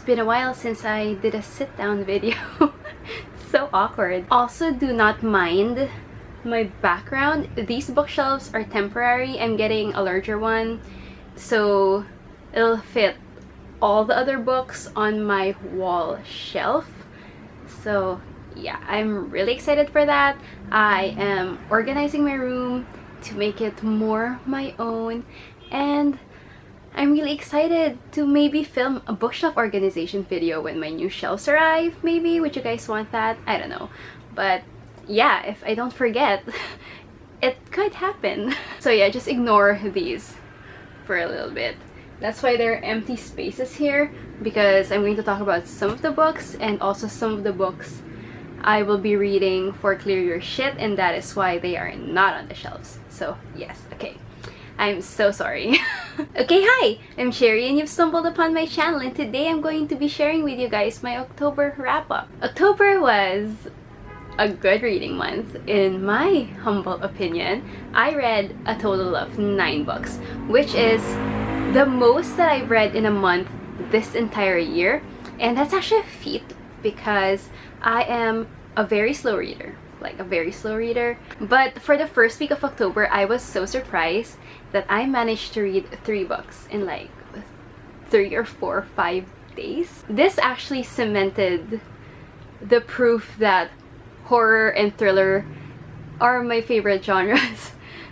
been a while since I did a sit-down video. It's so awkward. Also, do not mind my background. These bookshelves are temporary. I'm getting a larger one, so it'll fit all the other books on my wall shelf. So yeah, I'm really excited for that. I am organizing my room to make it more my own, and I'm really excited to maybe film a bookshelf organization video when my new shelves arrive. Maybe, would you guys want that? I don't know, but yeah, if I don't forget, it could happen. So yeah, just ignore these for a little bit. That's why there are empty spaces here, because I'm going to talk about some of the books and also some of the books I will be reading for Clear Your Shit, and that is why they are not on the shelves. So yes, okay. I'm so sorry. Okay, hi! I'm Sherry and you've stumbled upon my channel, and today I'm going to be sharing with you guys my October wrap-up. October was a good reading month, in my humble opinion. I read a total of 9 books, which is the most that I've read in a month this entire year. And that's actually a feat because I am a very slow reader. Like a very slow reader. But for the first week of October, I was so surprised that I managed to read 3 books in like 3 or 4 or 5 days. This actually cemented the proof that horror and thriller are my favorite genres.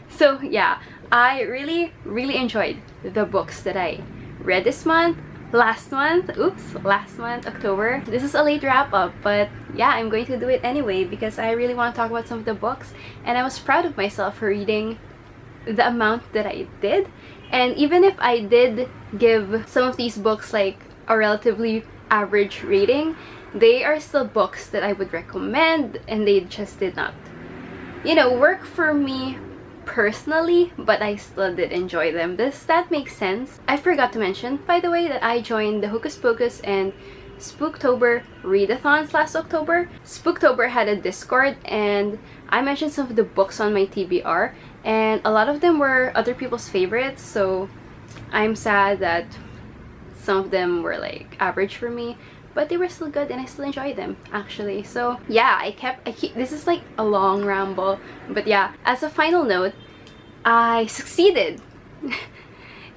So yeah, I really enjoyed the books that I read this month. Last month, October. This is a late wrap-up, but yeah, I'm going to do it anyway because I really want to talk about some of the books, and I was proud of myself for reading the amount that I did. And even if I did give some of these books like a relatively average rating, they are still books that I would recommend, and they just did not, you know, work for me personally, but I still did enjoy them. Does that make sense? I forgot to mention, by the way, that I joined the Hocus Pocus and Spooktober readathons last October. Spooktober had a Discord, and I mentioned some of the books on my TBR, and a lot of them were other people's favorites, so I'm sad that some of them were like average for me, but they were still good and I still enjoyed them actually. So yeah, I keep this is like a long ramble, but yeah, as a final note, I succeeded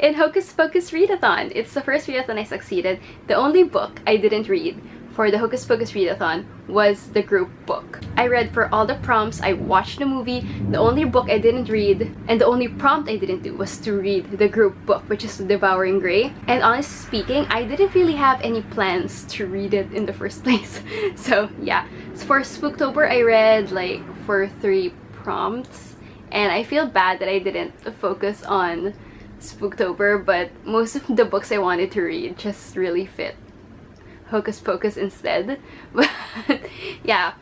in Hocus Pocus readathon. It's the first readathon I succeeded. The only book I didn't read for the Hocus Pocus readathon was the group book. I read for all the prompts, I watched the movie. The only book I didn't read and the only prompt I didn't do was to read the group book, which is Devouring Grey. And honestly speaking, I didn't really have any plans to read it in the first place. So yeah, so for Spooktober I read like for 3 prompts, and I feel bad that I didn't focus on Spooktober, but most of the books I wanted to read just really fit Hocus Pocus instead. But yeah,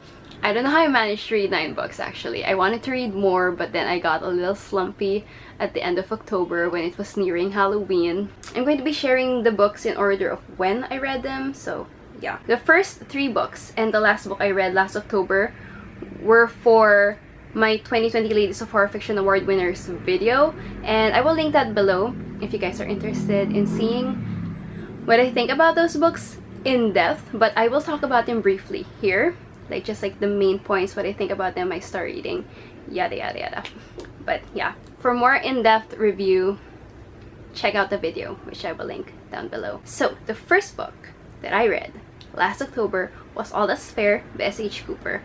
I don't know how I managed to read 9 books actually. I wanted to read more, but then I got a little slumpy at the end of October when it was nearing Halloween. I'm going to be sharing the books in order of when I read them, so yeah. The first 3 books and the last book I read last October were for my 2020 Ladies of Horror Fiction Award winners video, and I will link that below if you guys are interested in seeing what I think about those books in depth. But I will talk about them briefly here, like just like the main points, what I think about them, my star reading, yada yada yada. But yeah, for more in-depth review, check out the video, which I will link down below. So the first book that I read last October was All That's Fair by S.H. Cooper.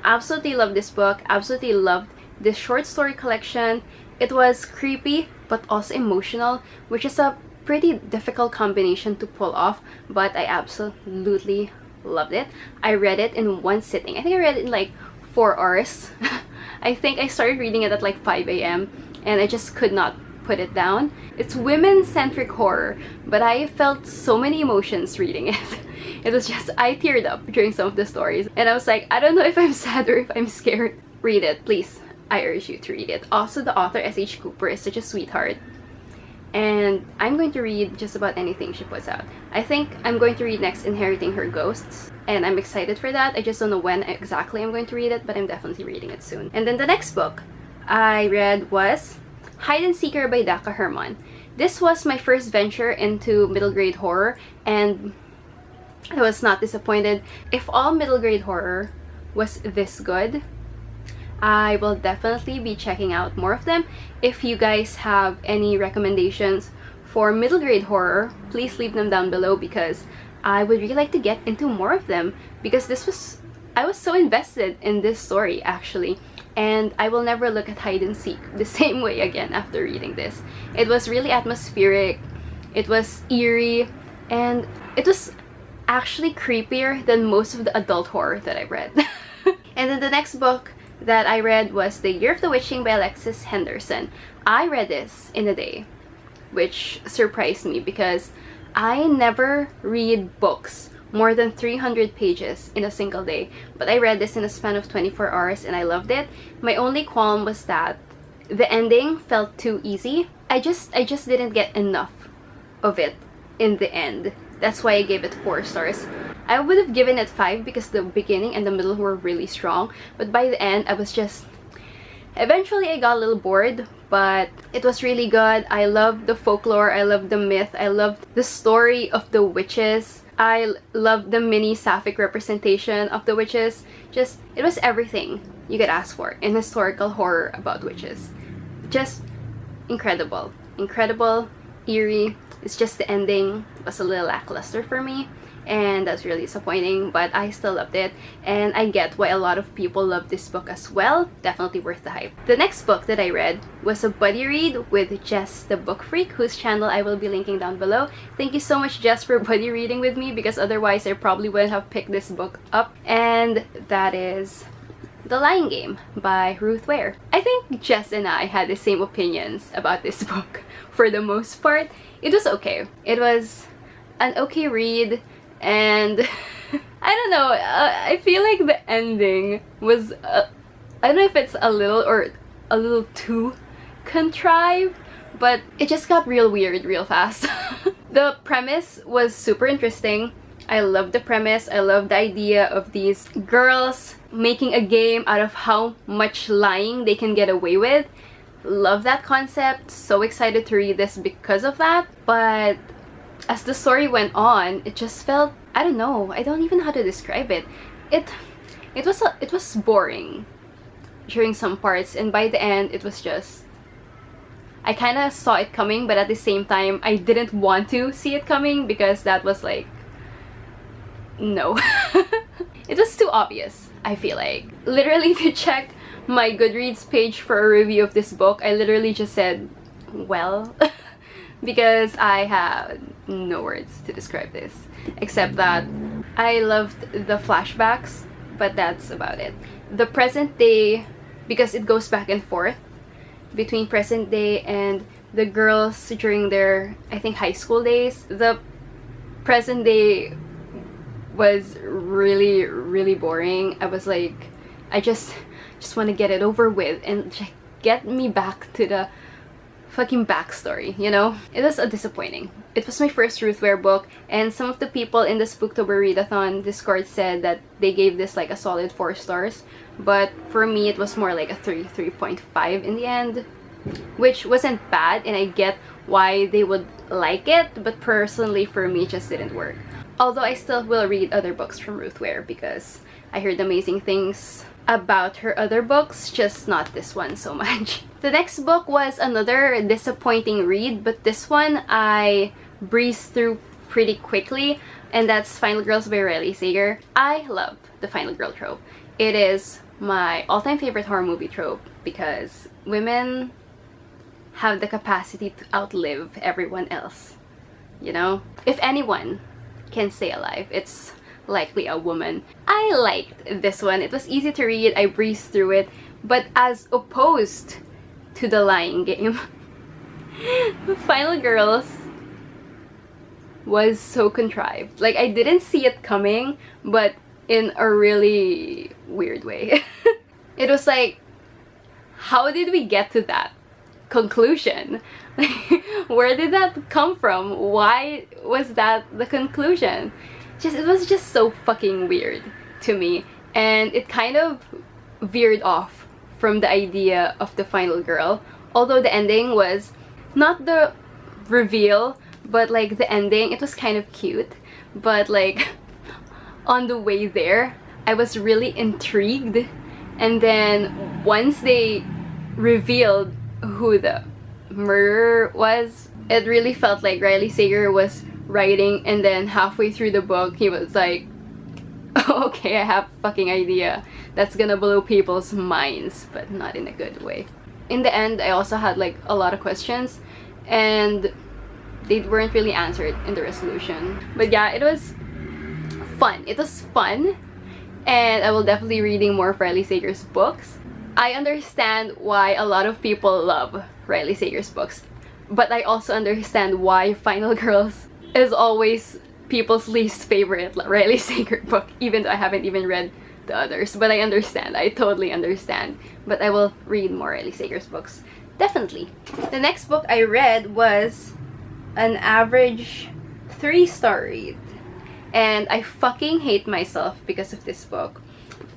Absolutely loved this book, absolutely loved this short story collection. It was creepy but also emotional, which is a pretty difficult combination to pull off, but I absolutely loved it. I read it in one sitting. I think I read it in like 4 hours. I think I started reading it at like 5 a.m. and I just could not put it down. It's women-centric horror, but I felt so many emotions reading it. It was just, I teared up during some of the stories, and I was like, I don't know if I'm sad or if I'm scared. Read it, please. I urge you to read it. Also, the author, S.H. Cooper, is such a sweetheart, and I'm going to read just about anything she puts out. I think I'm going to read next Inheriting Her Ghosts, and I'm excited for that. I just don't know when exactly I'm going to read it, but I'm definitely reading it soon. And then the next book I read was Hide and Seeker by Daka Herman. This was my first venture into middle grade horror, and I was not disappointed. If all middle grade horror was this good, I will definitely be checking out more of them. If you guys have any recommendations for middle grade horror, please leave them down below, because I would really like to get into more of them, because I was so invested in this story actually, and I will never look at hide and seek the same way again after reading this. It was really atmospheric, it was eerie, and it was actually creepier than most of the adult horror that I read. And then the next book that I read was The Year of the Witching by Alexis Henderson. I read this in a day, which surprised me because I never read books more than 300 pages in a single day, but I read this in a span of 24 hours and I loved it. My only qualm was that the ending felt too easy. I just didn't get enough of it in the end. That's why I gave it 4 stars. I would have given it 5 because the beginning and the middle were really strong, but by the end I was just... Eventually I got a little bored, but it was really good. I loved the folklore, I loved the myth, I loved the story of the witches. I loved the mini sapphic representation of the witches. Just, it was everything you could ask for in historical horror about witches. Just incredible. Incredible, eerie. It's just the ending was a little lackluster for me, and that's really disappointing, but I still loved it, and I get why a lot of people love this book as well. Definitely worth the hype. The next book that I read was a buddy read with Jess the Book Freak, whose channel I will be linking down below. Thank you so much, Jess, for buddy reading with me, because otherwise I probably wouldn't have picked this book up, and that is The Lying Game by Ruth Ware. I think Jess and I had the same opinions about this book for the most part. It was okay. It was an okay read, and I don't know, I feel like the ending was, I don't know if it's a little too contrived, but it just got real weird real fast. The premise was super interesting. I love the premise. I love the idea of these girls making a game out of how much lying they can get away with. Love that concept. So excited to read this because of that. But as the story went on, it just felt, I don't know, I don't even know how to describe it. It was boring during some parts, and by the end it was just, I kind of saw it coming, but at the same time I didn't want to see it coming, because that was like, no. It was too obvious, I feel like. Literally, if you check my Goodreads page for a review of this book, I literally just said, well, because I have no words to describe this, except that I loved the flashbacks, but that's about it. The present day, because it goes back and forth between present day and the girls during their, I think, high school days. The present day was really, really boring. I was like, I just want to get it over with and get me back to the fucking backstory, you know? It was a disappointing. It was my first Ruth Ware book, and some of the people in the Spooktober Readathon Discord said that they gave this like a solid 4 stars, but for me it was more like a 3.5 in the end, which wasn't bad, and I get why they would like it, but personally for me it just didn't work. Although I still will read other books from Ruth Ware because I heard amazing things about her other books, just not this one so much. The next book was another disappointing read, but this one I breezed through pretty quickly, and that's Final Girls by Riley Sager. I love the Final Girl trope. It is my all-time favorite horror movie trope because women have the capacity to outlive everyone else, you know? If anyone can stay alive, it's likely a woman. I liked this one. It was easy to read. I breezed through it. But as opposed to The Lying Game, Final Girls was so contrived. Like, I didn't see it coming, but in a really weird way. It was like, how did we get to that conclusion? Where did that come from? Why was that the conclusion? It was just so fucking weird to me, and it kind of veered off from the idea of the final girl. Although the ending was not the reveal, but like the ending, it was kind of cute, but like on the way there, I was really intrigued. And then once they revealed who the murderer was, it really felt like Riley Sager was writing, and then halfway through the book, he was like, okay, I have a fucking idea that's gonna blow people's minds, but not in a good way. In the end, I also had like a lot of questions, and they weren't really answered in the resolution. But yeah, it was fun. It was fun, and I will definitely be reading more of Riley Sager's books. I understand why a lot of people love Riley Sager's books, but I also understand why Final Girls is always people's least favorite Riley Sager book, even though I haven't even read the others. But I understand. I totally understand. But I will read more Riley Sager's books. Definitely. The next book I read was an average 3-star read. And I fucking hate myself because of this book.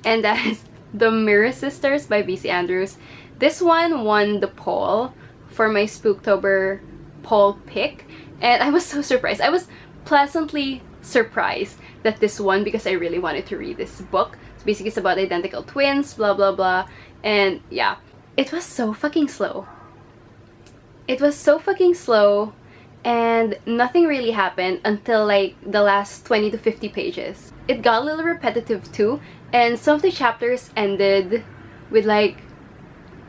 And that is The Mirror Sisters by B.C. Andrews. This one won the poll for my Spooktober poll pick. And I was so surprised. I was pleasantly surprised that this won because I really wanted to read this book. So basically it's about identical twins, blah blah blah. And yeah, it was so fucking slow. It was so fucking slow, and nothing really happened until like the last 20 to 50 pages. It got a little repetitive too, and some of the chapters ended with like,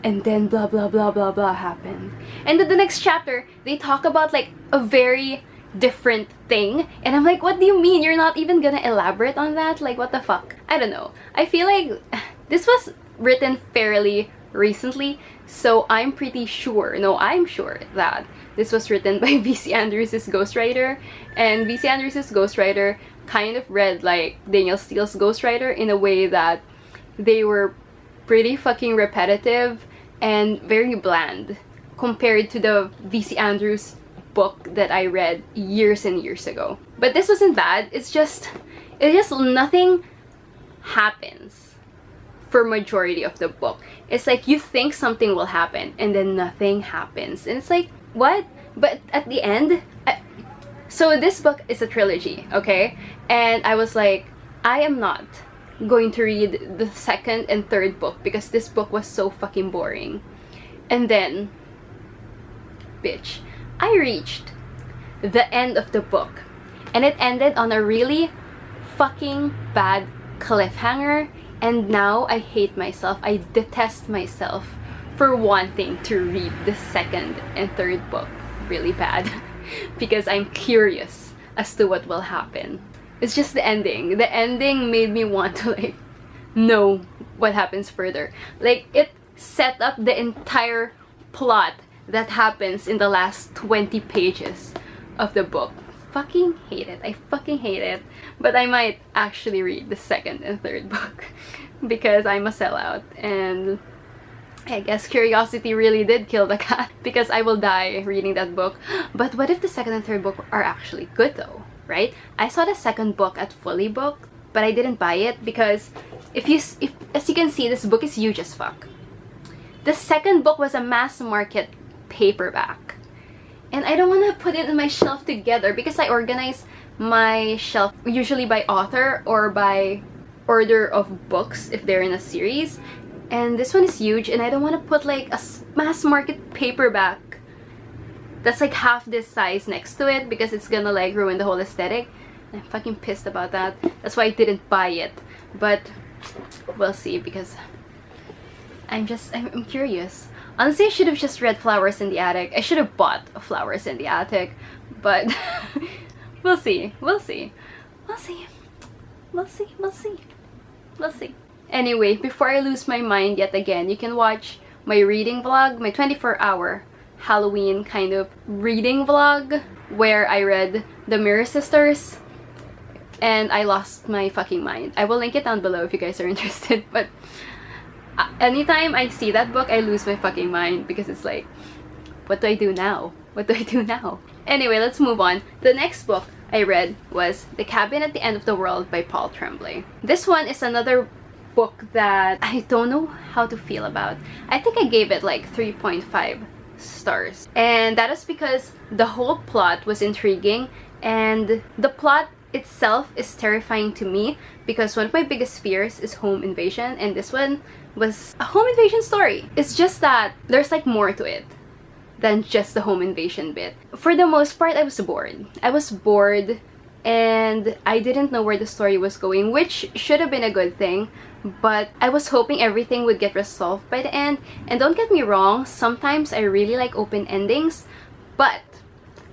and then blah blah blah blah blah happened. And then the next chapter, they talk about like a very different thing, and I'm like, what do you mean? You're not even gonna elaborate on that? Like, what the fuck? I don't know. I feel like this was written fairly recently, so I'm pretty sure, no, I'm sure that this was written by V.C. Andrews' ghostwriter, and V.C. Andrews' ghostwriter kind of read like Danielle Steele's ghostwriter in a way that they were pretty fucking repetitive and very bland compared to the V.C. Andrews book that I read years and years ago. But this wasn't bad. It's just nothing happens for majority of the book. It's like you think something will happen and then nothing happens. And it's like, what? But at the end, so this book is a trilogy, okay? And I was like, I am not going to read the second and third book because this book was so fucking boring. And then, bitch, I reached the end of the book, and it ended on a really fucking bad cliffhanger, and now I hate myself. I detest myself for wanting to read the second and third book really bad because I'm curious as to what will happen. It's just the ending. The ending made me want to like know what happens further. Like, it set up the entire plot that happens in the last 20 pages of the book. Fucking hate it. I fucking hate it. But I might actually read the second and third book because I'm a sellout, and I guess curiosity really did kill the cat because I will die reading that book. But what if the second and third book are actually good though, right? I saw the second book at Fully Book, but I didn't buy it because if as you can see, this book is huge as fuck. The second book was a mass market paperback, and I don't want to put it in my shelf together because I organize my shelf usually by author or by order of books if they're in a series, and this one is huge, and I don't want to put like a mass market paperback that's like half this size next to it because it's gonna like ruin the whole aesthetic. I'm fucking pissed about that. That's why I didn't buy it, but we'll see because I'm curious. Honestly, I should have just read Flowers in the Attic. I should have bought Flowers in the Attic, but we'll see. We'll see. We'll see. We'll see. We'll see. We'll see. Anyway, before I lose my mind yet again, you can watch my reading vlog, my 24-hour Halloween kind of reading vlog, where I read The Mirror Sisters, and I lost my fucking mind. I will link it down below if you guys are interested, but anytime I see that book, I lose my fucking mind because it's like, what do I do now? What do I do now? Anyway, let's move on. The next book I read was The Cabin at the End of the World by Paul Tremblay. This one is another book that I don't know how to feel about. I think I gave it like 3.5 stars. And that is because the whole plot was intriguing, and the plot itself is terrifying to me because one of my biggest fears is home invasion, and this one was a home invasion story. It's just that there's like more to it than just the home invasion bit. For the most part, I was bored. I was bored and I didn't know where the story was going, which should have been a good thing, but I was hoping everything would get resolved by the end. And don't get me wrong, sometimes I really like open endings, but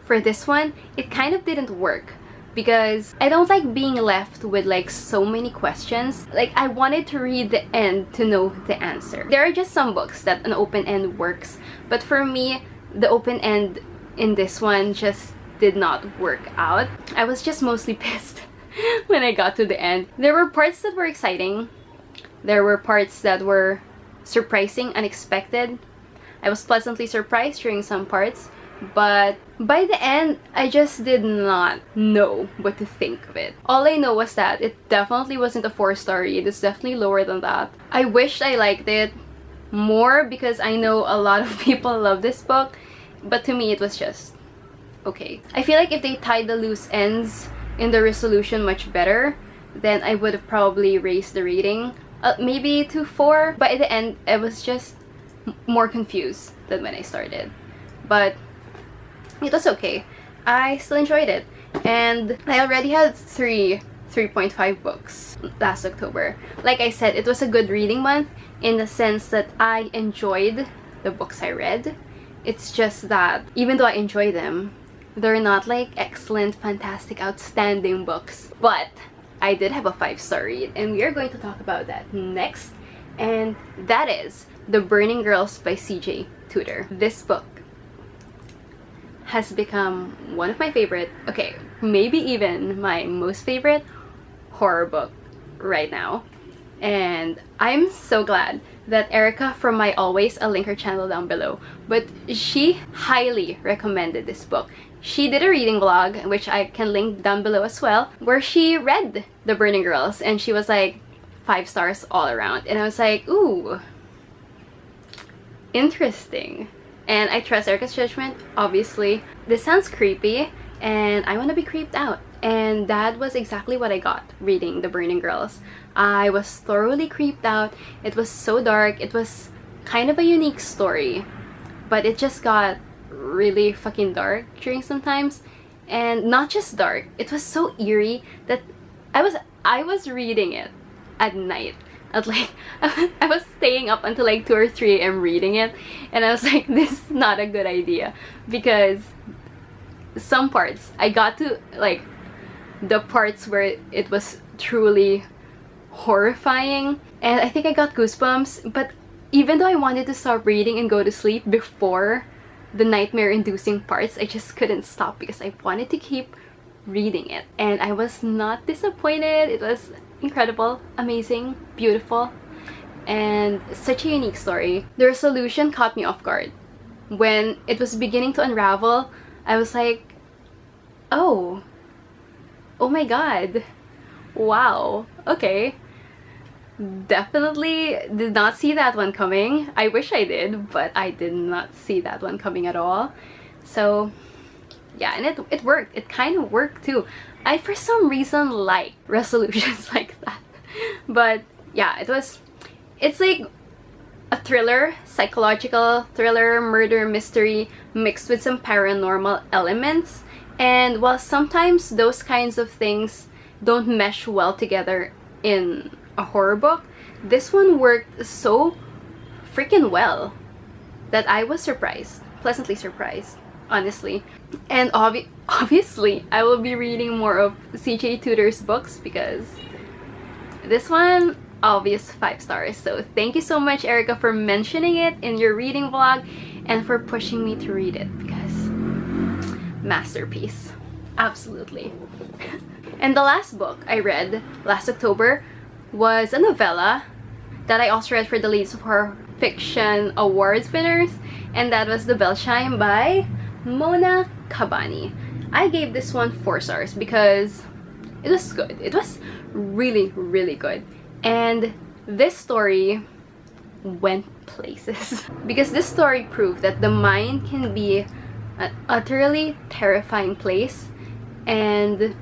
for this one, it kind of didn't work because I don't like being left with like so many questions. Like, I wanted to read the end to know the answer. There are just some books that an open end works, but for me, the open end in this one just did not work out. I was just mostly pissed when I got to the end. There were parts that were exciting. There were parts that were surprising, unexpected. I was pleasantly surprised during some parts, but by the end, I just did not know what to think of it. All I know was that it definitely wasn't a 4-star read. It was definitely lower than that. I wished I liked it more because I know a lot of people love this book, but to me it was just okay. I feel like if they tied the loose ends in the resolution much better, then I would have probably raised the rating maybe to 4. By the end, I was just more confused than when I started, but it was okay. I still enjoyed it, and I already had 3.5 books last October. Like I said, it was a good reading month in the sense that I enjoyed the books I read. It's just that even though I enjoy them, they're not like excellent, fantastic, outstanding books. But I did have a 5-star read, and we are going to talk about that next, and that is The Burning Girls by CJ Tudor. This book has become one of my favorite, okay, maybe even my most favorite horror book right now. And I'm so glad that Erika from MyAlways, I'll link her channel down below, but she highly recommended this book. She did a reading vlog, which I can link down below as well, where she read The Burning Girls, and she was like 5 stars all around. And I was like, ooh, interesting. And I trust Erika's judgment, obviously. This sounds creepy, and I want to be creeped out. And that was exactly what I got reading The Burning Girls. I was thoroughly creeped out. It was so dark. It was kind of a unique story, but it just got really fucking dark during some times. And not just dark, it was so eerie that I was reading it at night. Like, I was staying up until like 2 or 3 a.m. reading it, and I was like, this is not a good idea, because some parts I got to like the parts where it was truly horrifying, and I think I got goosebumps. But even though I wanted to stop reading and go to sleep before the nightmare-inducing parts, I just couldn't stop because I wanted to keep reading it, and I was not disappointed. It was incredible, amazing, beautiful, and such a unique story. The resolution caught me off guard. When it was beginning to unravel, I was like, oh my god, wow, okay. Definitely did not see that one coming. I wish I did, but I did not see that one coming at all. So yeah, and it worked. It kind of worked too. I for some reason like resolutions like that. But yeah, it's like a thriller, psychological thriller, murder mystery mixed with some paranormal elements. And while sometimes those kinds of things don't mesh well together in a horror book, this one worked so freaking well that I was surprised, pleasantly surprised, honestly. And obviously I will be reading more of CJ Tudor's books because this one, obvious 5 stars. So thank you so much, Erika, for mentioning it in your reading vlog and for pushing me to read it, because masterpiece, absolutely. And the last book I read last October was a novella that I also read for the Ladies of Horror Fiction Awards winners, and that was The Bellchime by Mona Kabani. I gave this one 4 stars because it was good. It was really, really good. And this story went places. Because this story proved that the mind can be an utterly terrifying place, and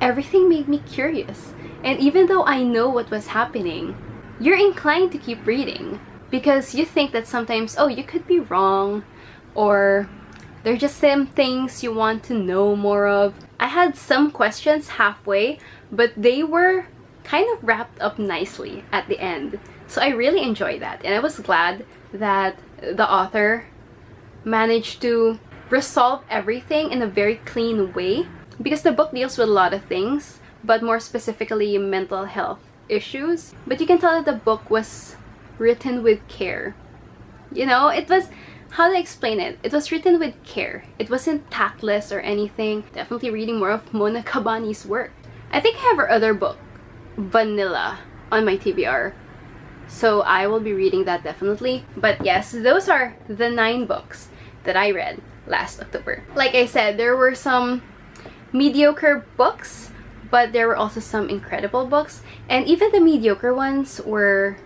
everything made me curious. And even though I know what was happening, you're inclined to keep reading because you think that sometimes, oh, you could be wrong, or there are just some things you want to know more of. I had some questions halfway, but they were kind of wrapped up nicely at the end. So I really enjoyed that, and I was glad that the author managed to resolve everything in a very clean way, because the book deals with a lot of things, but more specifically mental health issues. But you can tell that the book was written with care. You know, it was, how to explain it? It was written with care. It wasn't tactless or anything. Definitely reading more of Mona Kabani's work. I think I have her other book, Vanilla, on my TBR. So I will be reading that definitely. But yes, those are the 9 books that I read last October. Like I said, there were some mediocre books, but there were also some incredible books. And even the mediocre ones were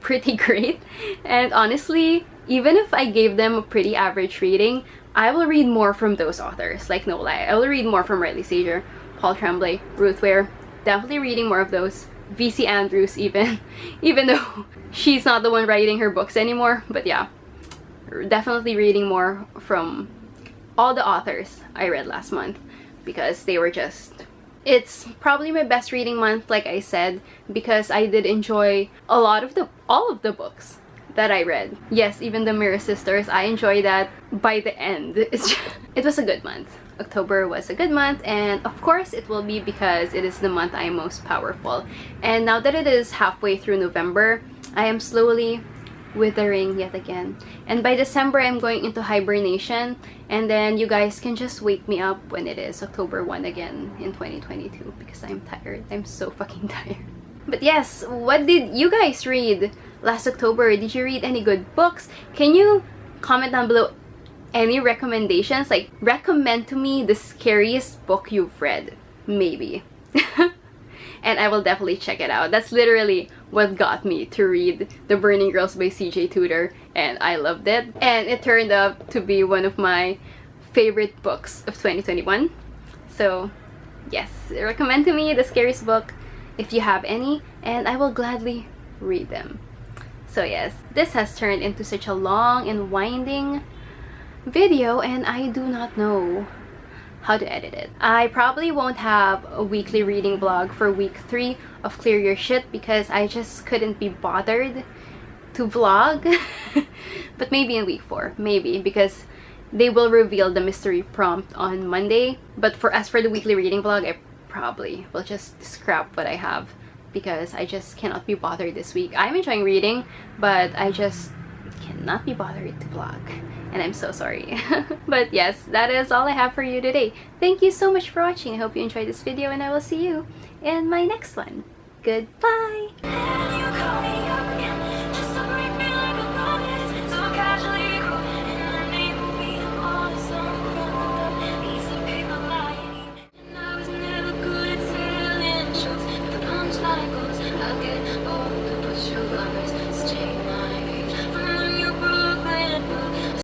pretty great. And honestly, even if I gave them a pretty average rating, I will read more from those authors. Like, no lie, I will read more from Riley Sager, Paul Tremblay, Ruth Ware. Definitely reading more of those. V.C. Andrews even. Even though she's not the one writing her books anymore. But yeah, definitely reading more from all the authors I read last month, because they were just... It's probably my best reading month, like I said, because I did enjoy all of the books that I read. Yes, even the Mirror Sisters, I enjoyed that by the end. It was a good month. October was a good month, and of course it will be because it is the month I am most powerful. And now that it is halfway through November, I am slowly withering yet again. And by December, I'm going into hibernation, and then you guys can just wake me up when it is October 1 again in 2022, because I'm tired. I'm so fucking tired. But yes, what did you guys read last October? Did you read any good books? Can you comment down below any recommendations? Like, recommend to me the scariest book you've read, maybe. And I will definitely check it out. That's literally what got me to read The Burning Girls by CJ Tudor, and I loved it. And it turned out to be one of my favorite books of 2021. So yes, recommend to me the scariest book if you have any, and I will gladly read them. So yes, this has turned into such a long and winding video, and I do not know how to edit it. I probably won't have a weekly reading vlog for week 3 of Clear Your Shit because I just couldn't be bothered to vlog. But maybe in week 4, maybe, because they will reveal the mystery prompt on Monday. But for the weekly reading vlog, I probably will just scrap what I have because I just cannot be bothered this week. I'm enjoying reading, but I just cannot be bothered to vlog. And I'm so sorry. But yes, that is all I have for you today. Thank you so much for watching. I hope you enjoyed this video, and I will see you in my next one. Goodbye!